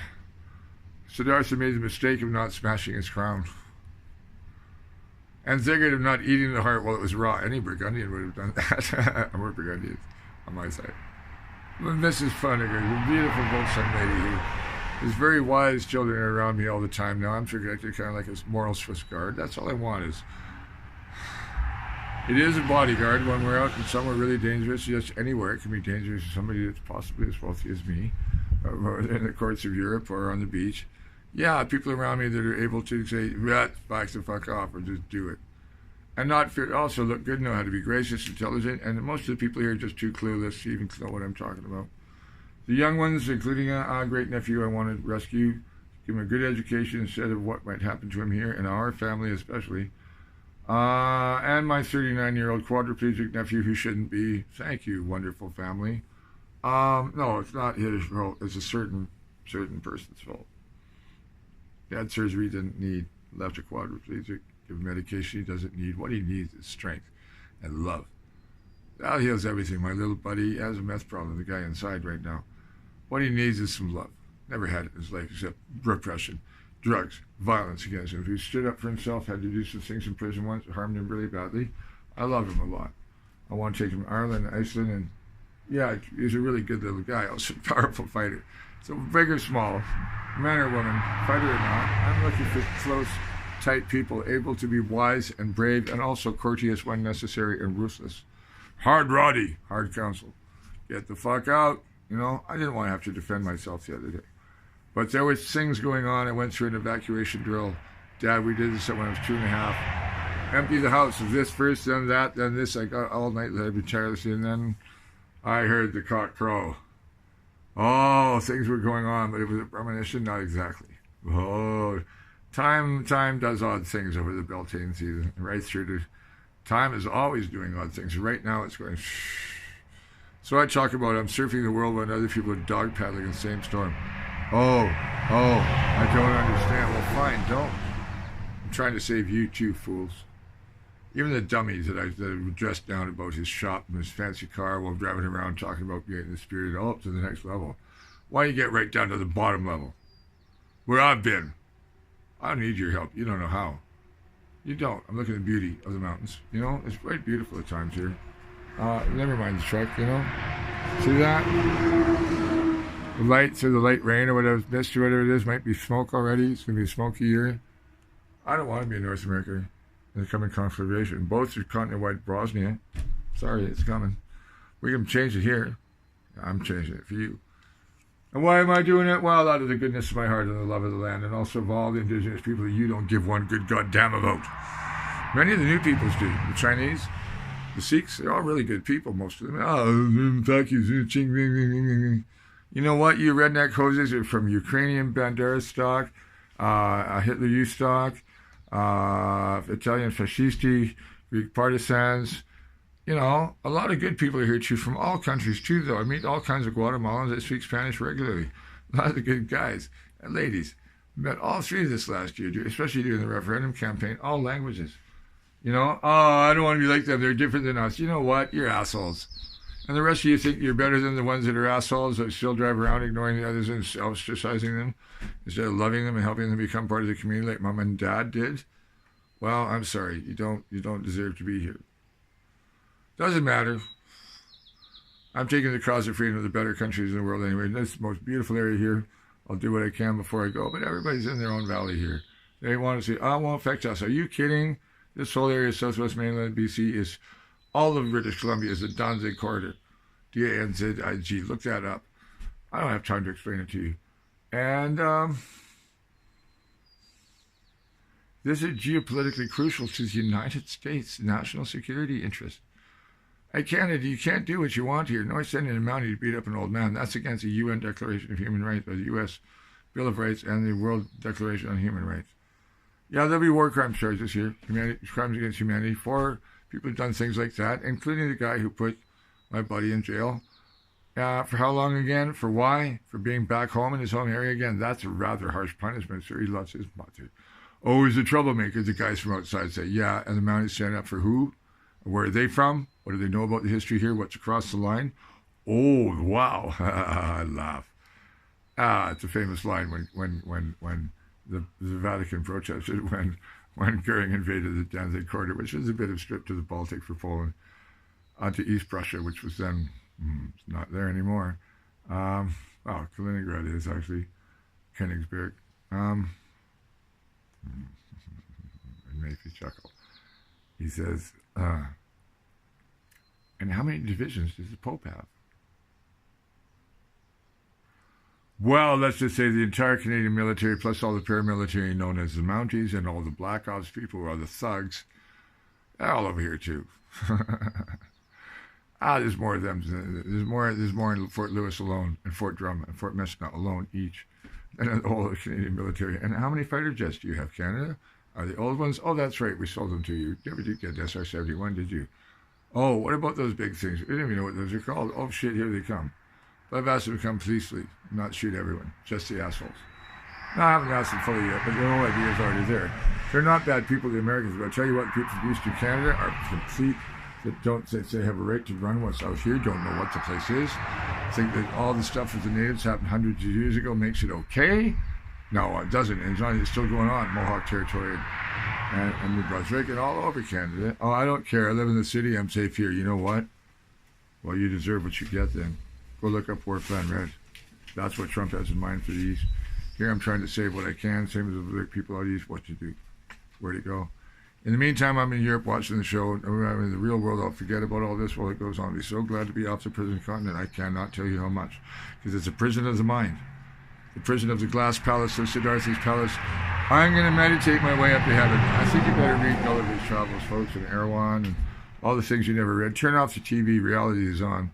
Siddhartha made the mistake of not smashing his crown. And Ziggurat of not eating the heart while it was raw. Any Burgundian would have done that. We're Burgundians on my side. Mrs. Funniger, the beautiful Volkswagen lady There's very wise children around me all the time now. I'm projected kind of like a moral Swiss guard. That's all I want is. It is a bodyguard when we're out and somewhere really dangerous. Yes, anywhere it can be dangerous to somebody that's possibly as wealthy as me, or in the courts of Europe or on the beach. Yeah, people around me that are able to say, back the fuck off, or just do it. And not fear, also look good, know how to be gracious, intelligent, and most of the people here are just too clueless to even know what I'm talking about. The young ones, including a great nephew I want to rescue, give him a good education instead of what might happen to him here, and our family especially. And my 39-year-old quadriplegic nephew who shouldn't be. Thank you, wonderful family. No, it's not his fault. It's a certain person's fault. He had surgery he didn't need. Left a quadriplegic. Give him medication he doesn't need. What he needs is strength and love. That heals everything. My little buddy has a meth problem, the guy inside right now. What he needs is some love. Never had it in his life except repression, drugs, violence against him. If he stood up for himself, had to do some things in prison once, harmed him really badly. I love him a lot. I want to take him to Ireland, Iceland, and yeah, he's a really good little guy. Also a powerful fighter. So big or small, man or woman, fighter or not, I'm looking for close, tight people, able to be wise and brave and also courteous when necessary and ruthless. Hard Roddy, hard counsel. Get the fuck out. You know, I didn't want to have to defend myself the other day. But there was things going on. I went through an evacuation drill. Dad, we did this when I was 2.5. Empty the house of this first, then that, then this. I got all night that I'd been tirelessly, and then I heard the cock crow. Oh, things were going on, but it was a premonition? Not exactly. Oh, time does odd things over the Beltane season, right through to... Time is always doing odd things. Right now it's going... So I talk about I'm surfing the world when other people are dog paddling in the same storm. Oh, I don't understand. Well, fine, don't. I'm trying to save you too, fools. Even the dummies that were dressed down about his shop and his fancy car while driving around talking about getting the spirit all up to the next level. Why don't you get right down to the bottom level? Where I've been. I don't need your help. You don't know how. You don't. I'm looking at the beauty of the mountains. You know, it's quite beautiful at times here. Never mind the truck, you know. See that? The lights or the light rain or whatever, mist or whatever it is, might be smoke already. It's going to be a smoky year. I don't want to be in North America in the coming conflagration. Both are continent-wide Bosnia. Sorry, it's coming. We can change it here. I'm changing it for you. And why am I doing it? Well, out of the goodness of my heart and the love of the land, and also of all the indigenous people that you don't give one good goddamn about. Many of the new peoples do. The Chinese, the Sikhs, they're all really good people, most of them. You know what? You redneck hoses are from Ukrainian Bandera stock, Hitler Youth stock, Italian fascisti, Greek partisans. You know, a lot of good people are here too, from all countries too, though. I meet all kinds of Guatemalans that speak Spanish regularly. A lot of good guys and ladies. Met all three this last year, especially during the referendum campaign, all languages. You know, I don't want to be like them. They're different than us. You know what? You're assholes. And the rest of you think you're better than the ones that are assholes that still drive around ignoring the others and ostracizing them instead of loving them and helping them become part of the community like Mom and Dad did. Well, I'm sorry. You don't deserve to be here. Doesn't matter. I'm taking the cause of freedom to the better countries in the world anyway. This is the most beautiful area here. I'll do what I can before I go. But everybody's in their own valley here. They want to say, it won't affect us. Are you kidding? This whole area of southwest mainland BC is all of British Columbia is the Danzig corridor. D-A-N-Z-I-G. Look that up. I don't have time to explain it to you. And this is geopolitically crucial to the United States national security interest. Hey, Canada, you can't do what you want here. No sending a Mountie to beat up an old man. That's against the UN Declaration of Human Rights, or the U.S. Bill of Rights, and the World Declaration on Human Rights. Yeah, there'll be war crimes charges here, crimes against humanity, for people who've done things like that, including the guy who put my buddy in jail. For how long again? For why? For being back home in his home area again. That's a rather harsh punishment, sir. He loves his mother. Oh, he's a troublemaker, the guys from outside say. Yeah, and the Mounties stand up for who? Where are they from? What do they know about the history here? What's across the line? Oh, wow. I laugh. It's a famous line when the Vatican protested when Goering invaded the Danzig corridor, which was a bit of strip to the Baltic for Poland, onto East Prussia, which was then not there anymore. Kaliningrad is actually. Königsberg. It makes me chuckle. He says, and how many divisions does the Pope have? Well, let's just say the entire Canadian military, plus all the paramilitary known as the Mounties and all the Black Ops people who are the thugs, they're all over here too. There's more of them. There's more in Fort Lewis alone, and Fort Drum, and Fort Mesna alone each, than the whole of the Canadian military. And how many fighter jets do you have, Canada? Are the old ones? Oh, that's right. We sold them to you. You never did get SR-71, did you? Oh, what about those big things? We didn't even know what those are called. Oh, shit, here they come. But I've asked them to come peacefully, not shoot everyone, just the assholes. No, I haven't asked them fully yet, but the whole idea is already there. They're not bad people, the Americans, but I'll tell you what, people from Eastern Canada are complete, that don't say they have a right to run what's out here, don't know what the place is, think that all the stuff with the natives happened hundreds of years ago makes it okay. No, it doesn't. It's still going on, Mohawk territory and New Brunswick and all over Canada. Oh, I don't care. I live in the city. I'm safe here. You know what? Well, you deserve what you get then. Go look up War Plan Red. That's what Trump has in mind for the East. Here I'm trying to save what I can, same as the people out East, what to do, where to go. In the meantime, I'm in Europe watching the show. I'm in the real world. I'll forget about all this while it goes on. I'll be so glad to be off the prison continent. I cannot tell you how much. Because it's a prison of the mind. The prison of the glass palace of Siddhartha's palace. I'm going to meditate my way up to heaven. I think you better read Gulliver's Travels, folks, and Erewhon, and all the things you never read. Turn off the TV. Reality is on.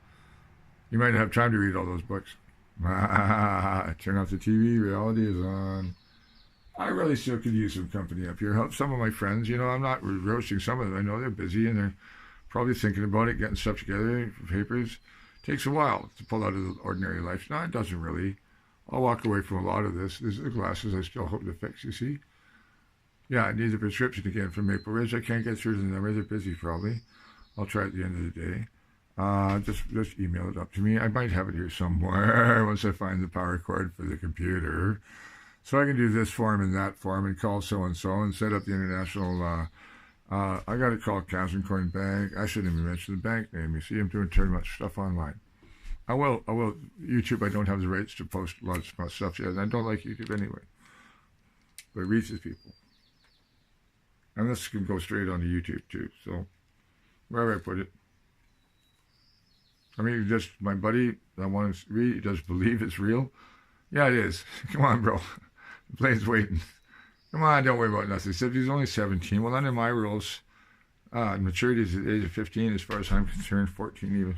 You might have time to read all those books. Turn off the TV. Reality is on. I really still could use some company up here. Help some of my friends. You know, I'm not roasting some of them. I know they're busy and they're probably thinking about it, getting stuff together, papers. It takes a while to pull out of the ordinary life. No, it doesn't really. I'll walk away from a lot of this. These are the glasses I still hope to fix, you see. Yeah, I need the prescription again from Maple Ridge. I can't get through to them. They're busy probably. I'll try at the end of the day. Just email it up to me. I might have it here somewhere once I find the power cord for the computer. So I can do this form and that form and call so-and-so and set up the international, I got to call Cassin Coin Bank. I shouldn't even mention the bank name. You see, I'm doing too much stuff online. I will. YouTube, I don't have the rights to post a lot of stuff yet. And I don't like YouTube anyway. But it reaches people. And this can go straight onto YouTube too. So, wherever I put it. I mean, just my buddy that wants to read, does believe it's real. Yeah, it is. Come on, bro. The plane's waiting. Come on, don't worry about nothing. Except he's only 17. Well, under my rules, maturity is at the age of 15, as far as I'm concerned, 14 even.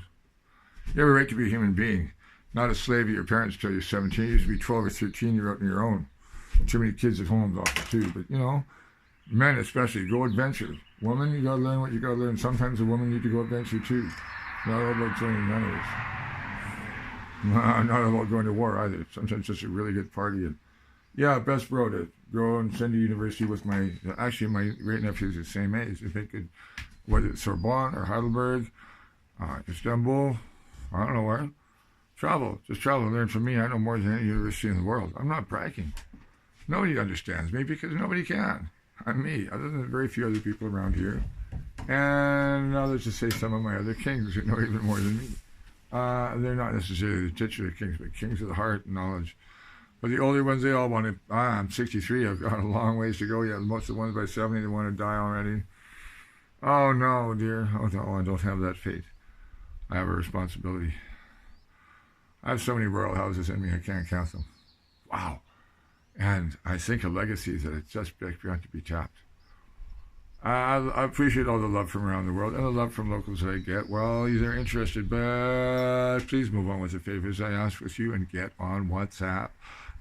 You have a right to be a human being, not a slave of your parents till you're 17. You used to be 12 or 13, you're out on your own. Too many kids at home, doctor, too. But, you know, men especially, go adventure. Woman, you got to learn what you got to learn. Sometimes a woman needs to go adventure, too. Not all about joining nunneries. Not about going to war either. Sometimes just a really good party. And yeah, best bro to go and send to university with my great nephews the same age. If they could, whether it's Sorbonne or Heidelberg, Istanbul, I don't know where. Just travel and learn from me. I know more than any university in the world. I'm not bragging. Nobody understands me because nobody can. I'm me, other than very few other people around here. And now let's just say some of my other kings who know even more than me. They're not necessarily the titular kings, but kings of the heart and knowledge. But the older ones, they all want to, I'm 63, I've got a long ways to go. Yeah, most of the ones by 70, they want to die already. Oh, no, dear. Oh, no, I don't have that fate. I have a responsibility. I have so many royal houses in me, I can't count them. Wow. And I think of legacies that are just beyond to be tapped. I appreciate all the love from around the world and the love from locals that I get. Well, they're interested, but please move on with the favors I ask with you and get on WhatsApp.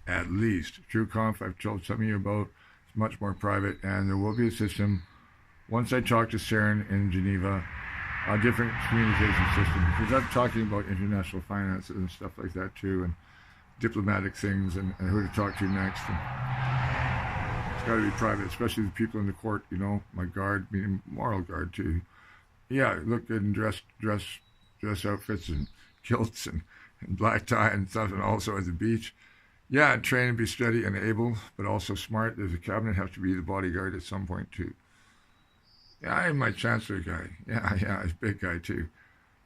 At least. TrueConf, I've told some of you about, it's much more private, and there will be a system. Once I talk to CERN in Geneva, a different communication system, because I'm talking about international finances and stuff like that too, and diplomatic things, and who to talk to next. And it's got to be private, especially the people in the court, you know, my guard, meaning moral guard too. Yeah, look good in dress outfits and kilts and black tie and stuff, and also at the beach. Yeah, and train and be steady and able, but also smart. There's a cabinet, have to be the bodyguard at some point too. Yeah, I am my chancellor guy. Yeah, he's a big guy too.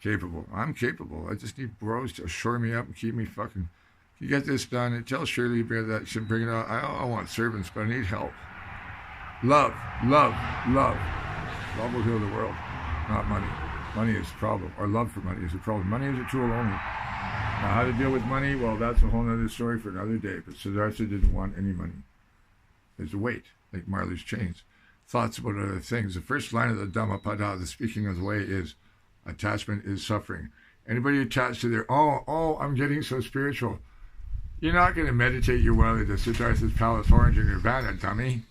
Capable. I'm capable. I just need bros to shore me up and keep You get this done. And tell Shirley Bear that she should bring it out. I want servants, but I need help. Love, love, love. Love will heal the world, not money. Money is the problem, or love for money is the problem. Money is a tool only. Now, how to deal with money? Well, that's a whole other story for another day. But Siddhartha didn't want any money. There's a weight, like Marley's chains. Thoughts about other things. The first line of the Dhammapada, the speaking of the way, is attachment is suffering. Anybody attached to their, I'm getting so spiritual. You're not going to meditate your way to Siddhartha's palace orange in Nirvana, dummy.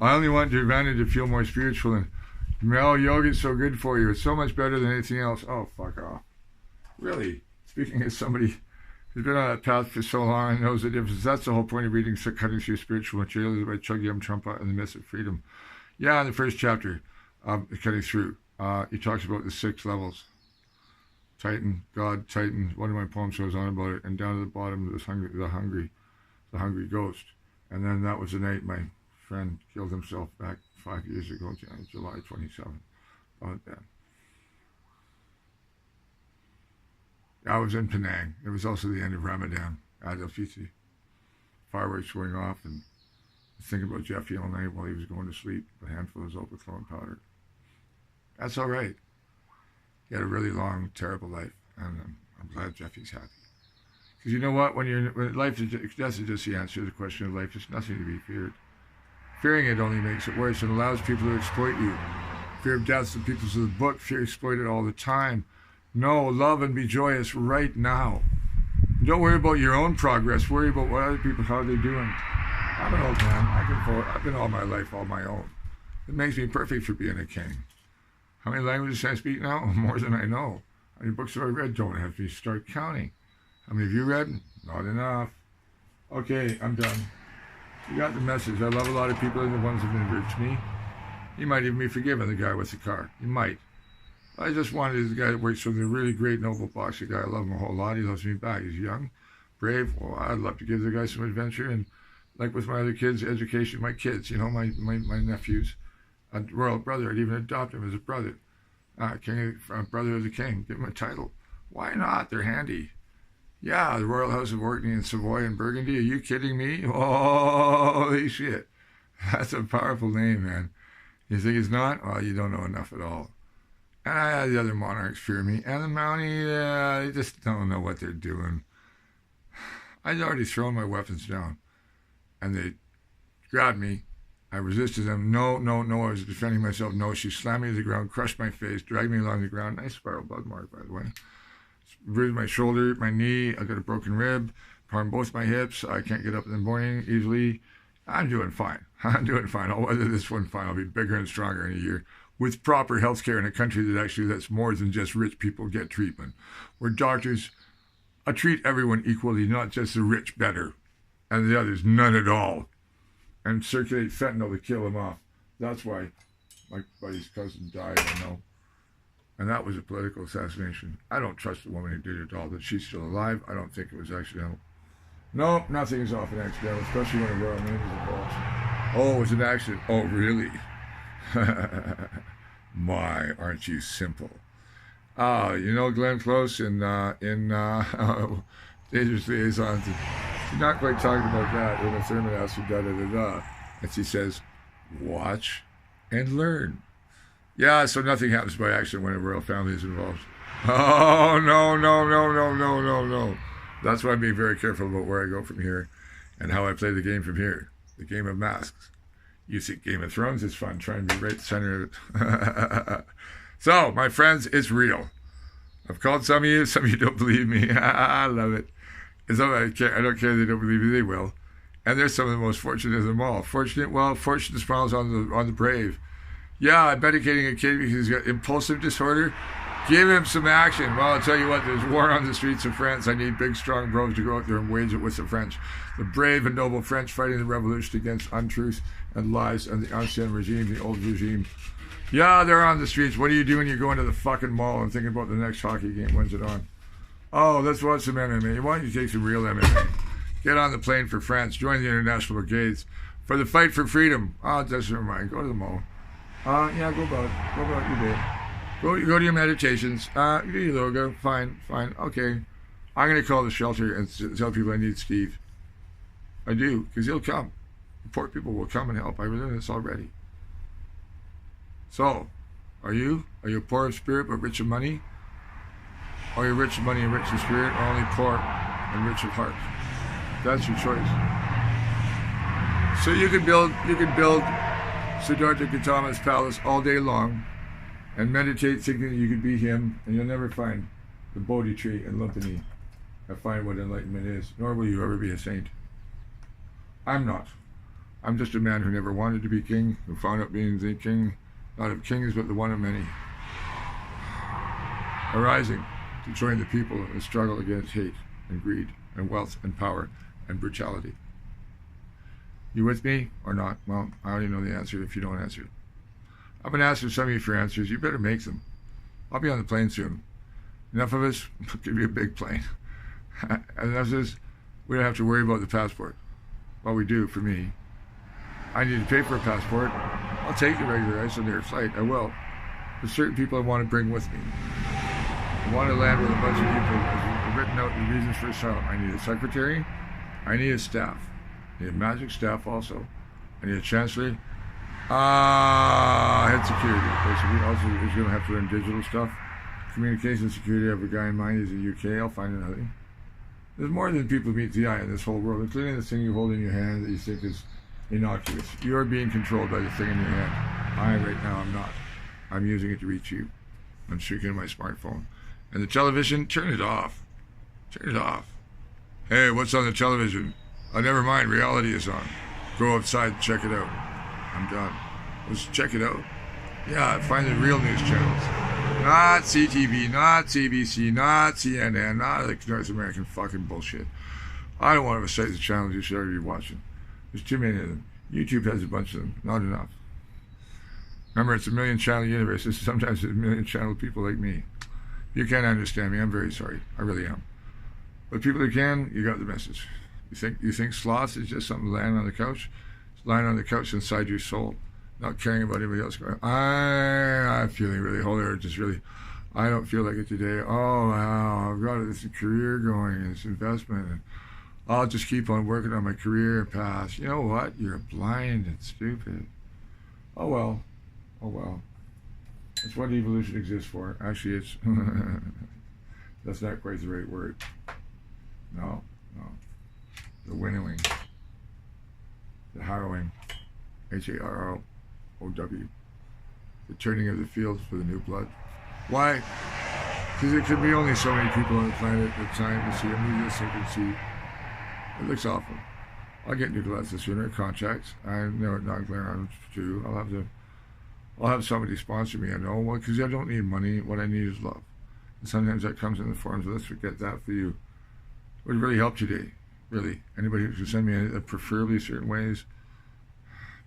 I only want Nirvana to feel more spiritual, and yoga is so good for you. It's so much better than anything else. Oh, fuck off. Really? Speaking as somebody who's been on that path for so long and knows the difference. That's the whole point of reading Cutting Through Spiritual Material by Chogyam Trungpa and the Myth of Freedom. Yeah, in the first chapter, Cutting Through, he talks about the 6 levels. Titan, God, Titan. One of my poems goes on about it. And down to the bottom, the hungry ghost. And then that was the night my friend killed himself back 5 years ago, July 27th. About that. I was in Penang. It was also the end of Ramadan, Adil Fitri. Fireworks going off, and I was thinking about Jeffy all night while he was going to sleep. A handful of Zopiclone powder. That's all right. He had a really long, terrible life, and I'm glad Jeffy's happy. Because you know what? When life is death is just the answer to the question of life. There's nothing to be feared. Fearing it only makes it worse and allows people to exploit you. Fear of death, the people of the book, fear exploited all the time. No, love and be joyous right now. Don't worry about your own progress. Worry about what other people, how they're doing. I'm an old man. I've been all my life all my own. It makes me perfect for being a king. How many languages can I speak now? More than I know. How many books have I read? Don't have to start counting. How many have you read? Not enough. Okay, I'm done. You got the message. I love a lot of people, and the ones that have been rude to me. You might even be forgiven, the guy with the car. You might. I just wanted the guy that works for the really great noble boxer guy. I love him a whole lot. He loves me back. He's young, brave. Well, I'd love to give the guy some adventure. And like with my other kids, education, my kids, my nephews, a royal brother. I'd even adopt him as a brother. Brother of the king. Give him a title. Why not? They're handy. Yeah, the Royal House of Orkney and Savoy and Burgundy. Are you kidding me? Holy shit. That's a powerful name, man. You think it's not? Well, you don't know enough at all. And I had the other monarchs fear me. And the Mountie, they just don't know what they're doing. I'd already thrown my weapons down. And they grabbed me. I resisted them. No, I was defending myself. No, she slammed me to the ground, crushed my face, dragged me along the ground. Nice spiral blood mark, by the way. Bruised my shoulder, my knee. I got a broken rib. Torn both my hips. I can't get up in the morning easily. I'm doing fine. I'll weather this one fine. I'll be bigger and stronger in a year. With proper health care in a country that actually lets more than just rich people get treatment. Where doctors treat everyone equally, not just the rich better. And the others none at all. And circulate fentanyl to kill them off. That's why my buddy's cousin died, I know. And that was a political assassination. I don't trust the woman who did it all, that she's still alive. I don't think it was accidental. No, nothing is often accidental, especially when a royal name is involved. Oh, it was an accident. Oh, really? My, aren't you simple? Glenn Close in Dangerous Liaisons, she's not quite talking about that when a Thurman asks her da-da-da-da. And she says, watch and learn. Yeah, so nothing happens by accident when a royal family is involved. Oh, no. That's why I'm being very careful about where I go from here and how I play the game from here. The game of masks. You think Game of Thrones is fun, trying to be right in the center of it. So, my friends, it's real. I've called some of you don't believe me. I love it. I don't care they don't believe me, they will. And they're some of the most fortunate of them all. Fortune smiles on the brave. Yeah, I'm medicating a kid because he's got impulsive disorder. Give him some action. Well, I'll tell you what, there's war on the streets of France. I need big, strong bros to go out there and wage it with the French. The brave and noble French fighting the revolution against untruth and lies and the ancien regime, the old regime. Yeah, they're on the streets. What are you doing? You're going to the fucking mall and thinking about the next hockey game. When's it on? Oh, let's watch some MMA. Why don't you take some real MMA? Get on the plane for France. Join the international brigades for the fight for freedom. Oh, just never mind. Go to the mall. Yeah, go about your day. Go to your meditations. You do your yoga. Fine. Okay. I'm going to call the shelter and tell people I need Steve. I do, because he'll come. The poor people will come and help. I've done this already. So, are you? Are you poor of spirit but rich of money? Or are you rich of money and rich of spirit, or only poor and rich of heart? That's your choice. So you can build Siddhartha Gautama's palace all day long and meditate thinking that you could be him, and you'll never find the Bodhi tree in Lumpini and find what enlightenment is, nor will you ever be a saint. I'm not. I'm just a man who never wanted to be king, who found out being the king, not of kings, but the one of many. Arising to join the people in the struggle against hate and greed and wealth and power and brutality. You with me or not? Well, I already know the answer if you don't answer. I've been asking some of you for answers. You better make them. I'll be on the plane soon. Enough of us, it'll give you a big plane. Enough of us, we don't have to worry about the passport. Well, we do, for me. I need to pay for a passport. I'll take the regular Icelandair flight. I will. There's certain people I want to bring with me. I want to land with a bunch of people. I've written out the reasons for asylum. I need a secretary. I need a staff. I need a magic staff also. I need a chancellor. Head security. Basically, also is going to have to learn digital stuff. Communication security. I have a guy in mind. He's in the UK. I'll find another. There's more than people meet the eye in this whole world, including the thing you hold in your hand that you think is innocuous. You're being controlled by the thing in your hand. Right now, I'm not. I'm using it to reach you. I'm speaking to my smartphone. And the television, turn it off. Turn it off. Hey, what's on the television? Oh, never mind, reality is on. Go outside and check it out. I'm done. Let's check it out. Yeah, find the real news channels. Not CTV, not CBC, not CNN, not the North American fucking bullshit. I don't want to recite the channels you should already be watching. There's too many of them. YouTube has a bunch of them. Not enough. Remember, it's a million channel universe. Sometimes it's a million channel people like me. You can't understand me. I'm very sorry. I really am. But people who can, you got the message. You think sloth is just something lying on the couch? It's lying on the couch inside your soul, not caring about anybody else. I'm feeling really holy, or just really, I don't feel like it today. Oh wow, I've got this career going, this investment, and I'll just keep on working on my career path. You know what? You're blind and stupid. Oh well. Oh well. That's what evolution exists for. Actually, it's that's not quite the right word. No. The winnowing, the harrowing, HARROW, the turning of the fields for the new blood. Why? Because there could be only so many people on the planet at the time to see. I'm using this thing to see. It looks awful. I'll get new glasses sooner. Contacts. I know it not glare on too. I'll have somebody sponsor me. I know. Well, because I don't need money. What I need is love. And sometimes that comes in the forms of, let's forget that for you. It would really help today. Really. Anybody who can send me preferably certain ways,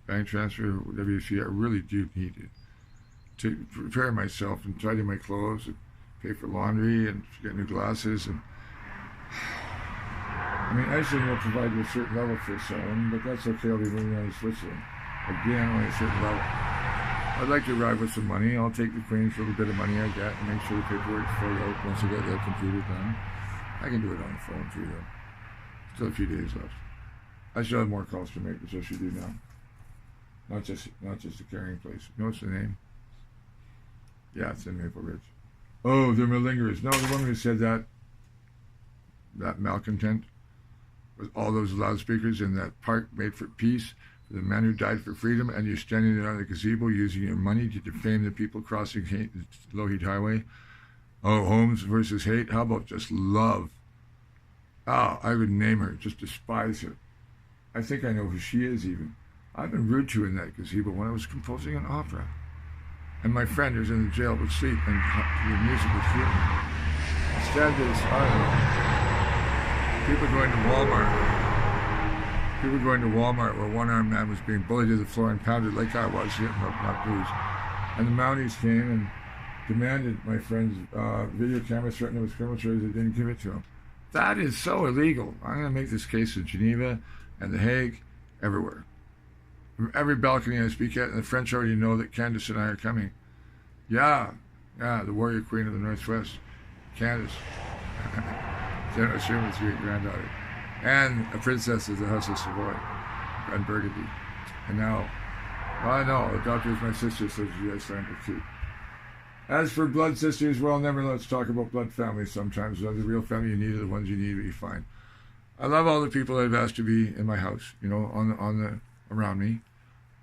bank transfer, WC, I really do need it to prepare myself and tidy my clothes and pay for laundry and get new glasses. And I mean, Iceland will provide you a certain level for someone, but that's okay. I'll be moving on to Switzerland. Again, only a certain level. I'd like to arrive with some money. I'll take the Queen's little bit of money I get and make sure the paperwork's filled out once I get that computer done. I can do it on the phone too, though. Still a few days left. I still have more calls to make, which I should do now. Not just a carrying place. What's the name? Yeah, it's in Maple Ridge. Oh, they're malingerers. No, the woman who said that malcontent with all those loudspeakers in that park made for peace, for the man who died for freedom, and you're standing there on the gazebo using your money to defame the people crossing the low-heat highway. Oh, homes versus hate. How about just love? Oh, I would name her. Just despise her. I think I know who she is even. I've been rude to her in that gazebo when I was composing an opera. And my friend who's in the jail would sleep and the music would heal me. Instead there's, I don't know, people going to Walmart where one-armed man was being bullied to the floor and pounded like I was, hitting up, not bruised. And the Mounties came and demanded my friend's video camera, threatened him with criminal charges. They didn't give it to him. That is so illegal. I'm going to make this case in Geneva and The Hague, everywhere. From every balcony I speak at, and the French already know that Candace and I are coming. Yeah, the warrior queen of the Northwest, Candace. General Sherman's great-granddaughter. And a princess of the House of Savoy, and Burgundy. And now, well, no, adopted as my sister, so she has standard too. As for blood sisters, well, never let's talk about blood families sometimes. The real family you need are the ones you need to be fine. I love all the people I've asked to be in my house, you know, around me,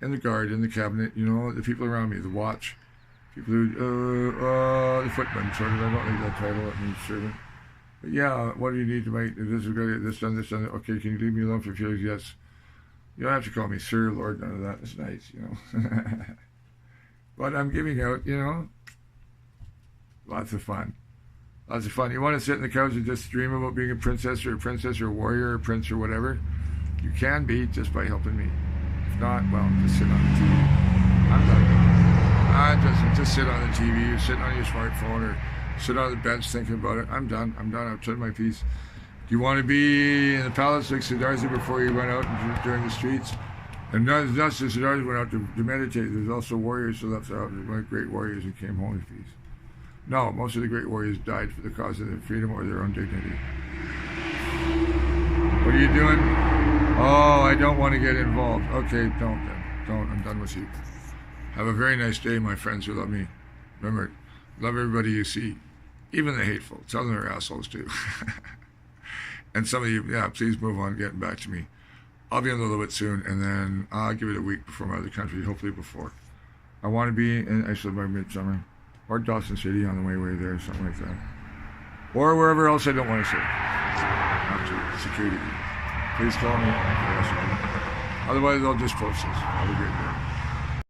in the guard, in the cabinet, you know, the people around me, the watch, people who, the footman, sort of, I don't like that title, that means servant. But yeah, what do you need to make this good, this done, okay, can you leave me alone for a few days? Yes. You don't have to call me sir, Lord, none of that. It's nice, you know. But I'm giving out, you know, lots of fun. Lots of fun. You want to sit in the couch and just dream about being a princess or a warrior or a prince or whatever? You can be just by helping me. If not, well, just sit on the TV. I'm done. Just sit on the TV or sit on your smartphone or sit on the bench thinking about it. I'm done. I've said my piece. Do you want to be in the palace like Siddhartha before you went out during the streets? And not just Siddhartha went out to meditate. There's also warriors, so that's how there's great warriors who came home in peace. No, most of the great warriors died for the cause of their freedom or their own dignity. What are you doing? Oh, I don't want to get involved. Okay, don't then. Don't. I'm done with you. Have a very nice day, my friends who love me. Remember, love everybody you see, even the hateful. Tell them they're assholes too. And some of you, yeah, please move on, getting back to me. I'll be in a little bit soon, and then I'll give it a week before my other country, hopefully before. I want to be in, actually by midsummer, or Dawson City on the way there, something like that. Or wherever else I don't want to say. After security. Please call me. Otherwise, I'll just post this. Have a great day.